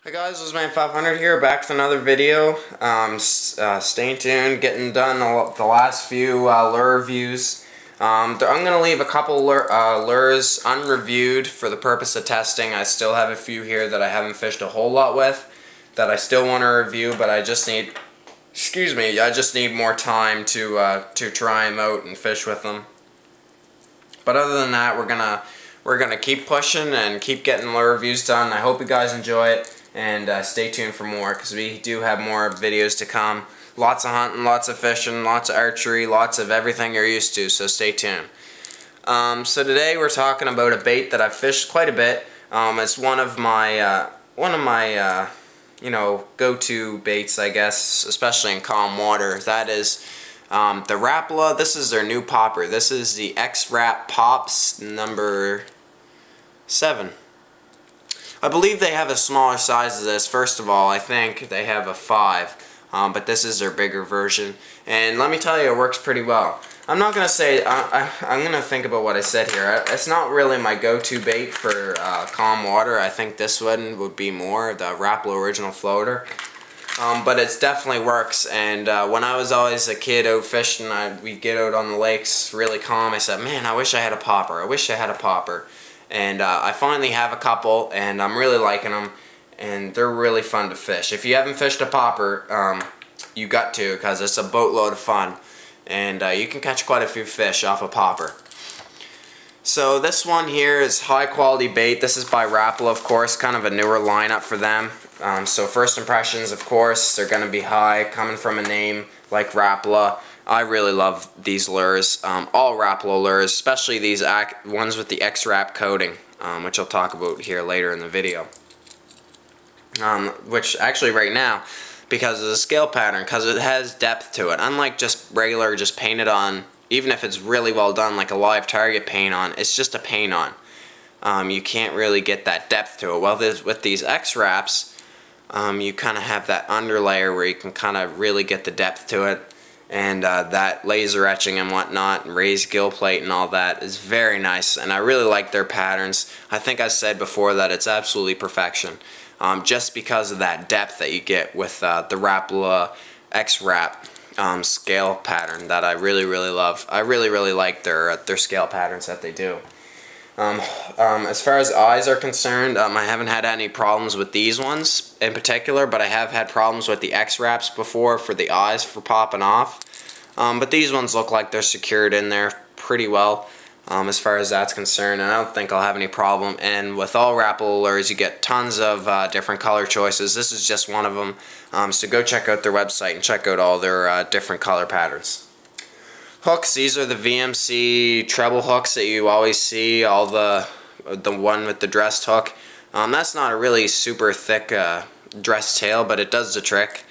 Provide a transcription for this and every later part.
Hi guys, this is Man500 here, back with another video. Stay tuned, getting done the last few lure reviews. I'm going to leave a couple lures unreviewed for the purpose of testing. I still have a few here that I haven't fished a whole lot with that I still want to review, but I just need, I just need more time to try them out and fish with them. But other than that, we're gonna keep pushing and keep getting lure reviews done. I hope you guys enjoy it. And stay tuned for more, because we do have more videos to come. Lots of hunting, lots of fishing, lots of archery, lots of everything you're used to, so stay tuned. So today we're talking about a bait that I've fished quite a bit. It's one of my you know, go-to baits, I guess, especially in calm water. That is the Rapala. This is their new popper. This is the X-Rap Pops number 7. I believe they have a smaller size of this. First of all, I think they have a 5, but this is their bigger version. And let me tell you, it works pretty well. I'm not going to say, I'm going to think about what I said here. It's not really my go-to bait for calm water. I think this one would be more, the Rapala Original Floater. But it definitely works, and when I was always a kid out fishing, we'd get out on the lakes really calm. I said, man, I wish I had a popper. I wish I had a popper. And I finally have a couple, and I'm really liking them, and they're really fun to fish. If you haven't fished a popper, you got to, because it's a boatload of fun, and you can catch quite a few fish off a popper. So this one here is high quality bait. This is by Rapala, of course, kind of a newer lineup for them. So first impressions, of course, they're going to be high, coming from a name like Rapala. I really love these lures, all Rapala lures, especially these ones with the X-Rap coating, which I'll talk about here later in the video. Which actually right now, because of the scale pattern, because it has depth to it, unlike just regular, just painted on, even if it's really well done, like a live target paint on, it's just a paint on. You can't really get that depth to it. Well, with these X-Raps, you kind of have that underlayer where you can kind of really get the depth to it. And that laser etching and whatnot, and raised gill plate and all that is very nice, and I really like their patterns. I think I said before that it's absolutely perfection, just because of that depth that you get with the Rapala X-Rap scale pattern that I really love. I really like their scale patterns that they do. As far as eyes are concerned, I haven't had any problems with these ones in particular, but I have had problems with the X-Raps before for the eyes for popping off. But these ones look like they're secured in there pretty well as far as that's concerned, and I don't think I'll have any problem. And with all Rapala lures, you get tons of different color choices. This is just one of them, so go check out their website and check out all their different color patterns. Hooks, these are the VMC treble hooks that you always see, all the one with the dressed hook. That's not a really super thick dressed tail, but it does the trick.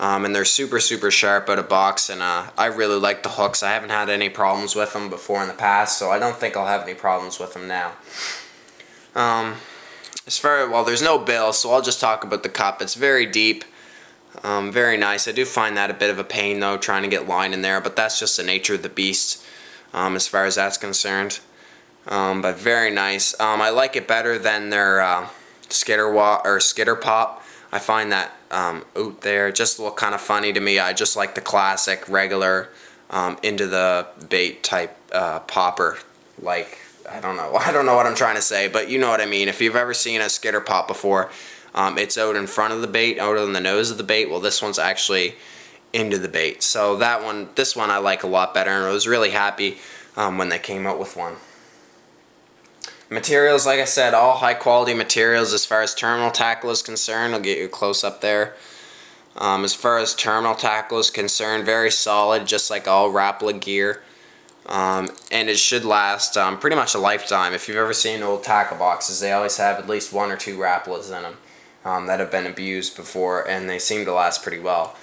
And they're super sharp out of box, and I really like the hooks. I haven't had any problems with them before in the past, so I don't think I'll have any problems with them now. Well, there's no bill, so I'll just talk about the cup. It's very deep. Very nice. I do find that a bit of a pain though, trying to get line in there, but that's just the nature of the beast as far as that's concerned. But very nice. I like it better than their skitter pop. I find that out there just look kind of funny to me. I just like the classic regular into the bait type popper. Like, I don't know what I'm trying to say, but you know what I mean. If you've ever seen a skitter pop before, it's out in front of the bait, out on the nose of the bait. Well, this one's actually into the bait. So this one I like a lot better, and I was really happy when they came out with one. Materials, like I said, all high quality materials as far as terminal tackle is concerned. I'll get you close up there. As far as terminal tackle is concerned, very solid, just like all Rapala gear. And it should last pretty much a lifetime. If you've ever seen old tackle boxes, they always have at least 1 or 2 Rapalas in them. That have been abused before, and they seem to last pretty well.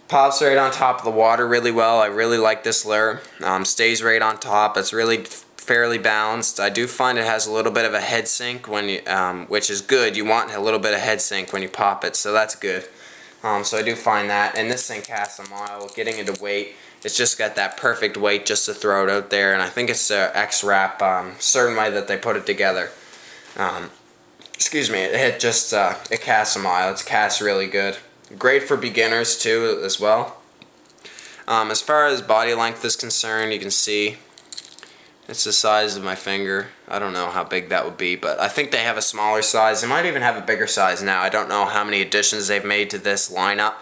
Pops right on top of the water really well. I really like this lure. Stays right on top. It's really fairly balanced. I do find it has a little bit of a head sink when you, which is good. You want a little bit of head sink when you pop it, so that's good. So I do find that, and this thing casts a mile. Getting into weight, it's just got that perfect weight just to throw it out there, and I think it's the X-Rap certain way that they put it together. excuse me, it casts a mile. It casts really good. Great for beginners too as well. As far as body length is concerned, you can see it's the size of my finger. I don't know how big that would be, but I think they have a smaller size. They might even have a bigger size now. I don't know how many additions they've made to this lineup.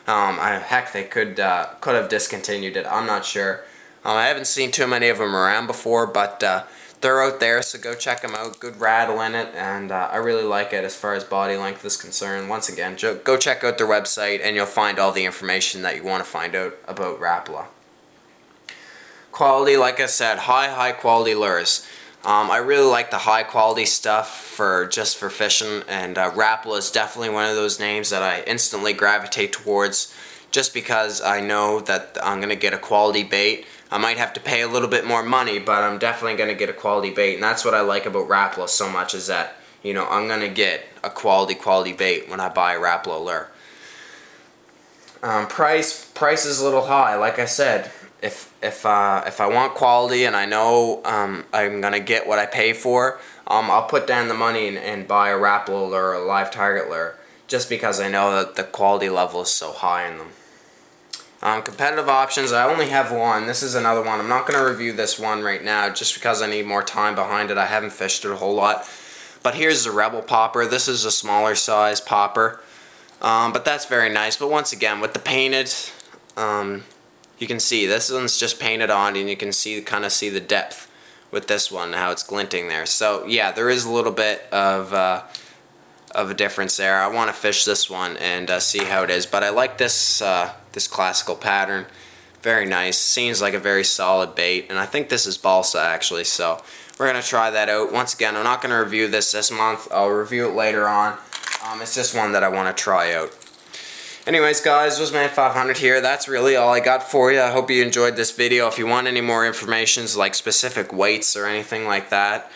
Heck, they could have discontinued it. I'm not sure. I haven't seen too many of them around before, but they're out there, so go check them out. Good rattle in it, and I really like it as far as body length is concerned. Once again, go check out their website, and you'll find all the information that you want to find out about Rapala. Quality, like I said, high quality lures. I really like the high quality stuff for fishing, and Rapala is definitely one of those names that I instantly gravitate towards, just because I know that I'm going to get a quality bait. I might have to pay a little bit more money, but I'm definitely going to get a quality bait, and that's what I like about Rapala so much, is that, you know, I'm going to get a quality bait when I buy a Rapala lure. Price is a little high. Like I said, if I want quality and I know I'm going to get what I pay for, I'll put down the money and buy a Rapala lure or a live target lure, just because I know that the quality level is so high in them. Competitive options, I only have one. This is another one. I'm not going to review this one right now just because I need more time behind it. I haven't fished it a whole lot. But here's the Rebel popper. This is a smaller size popper. But that's very nice. But once again, with the painted, you can see this one's just painted on, and you can kind of see the depth with this one, how it's glinting there. So yeah, there is a little bit of a difference there. I want to fish this one and see how it is. But I like this this classical pattern. Very nice. Seems like a very solid bait, and I think this is balsa actually. So we're gonna try that out. Once again, I'm not gonna review this month. I'll review it later on. It's just one that I want to try out. Anyways, guys, Wizman 500 here. That's really all I got for you. I hope you enjoyed this video. If you want any more information, like specific weights or anything like that,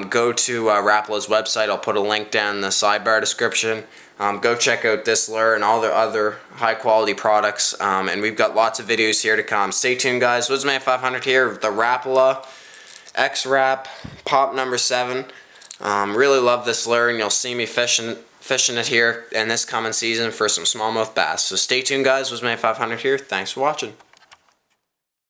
go to Rapala's website. I'll put a link down in the sidebar description. Go check out this lure and all the other high quality products. And we've got lots of videos here to come. Stay tuned, guys. Wizman 500 here with the Rapala X-Rap Pop number 7. Really love this lure, and you'll see me fishing it here in this coming season for some smallmouth bass. So stay tuned, guys. Wizman 500 here. Thanks for watching.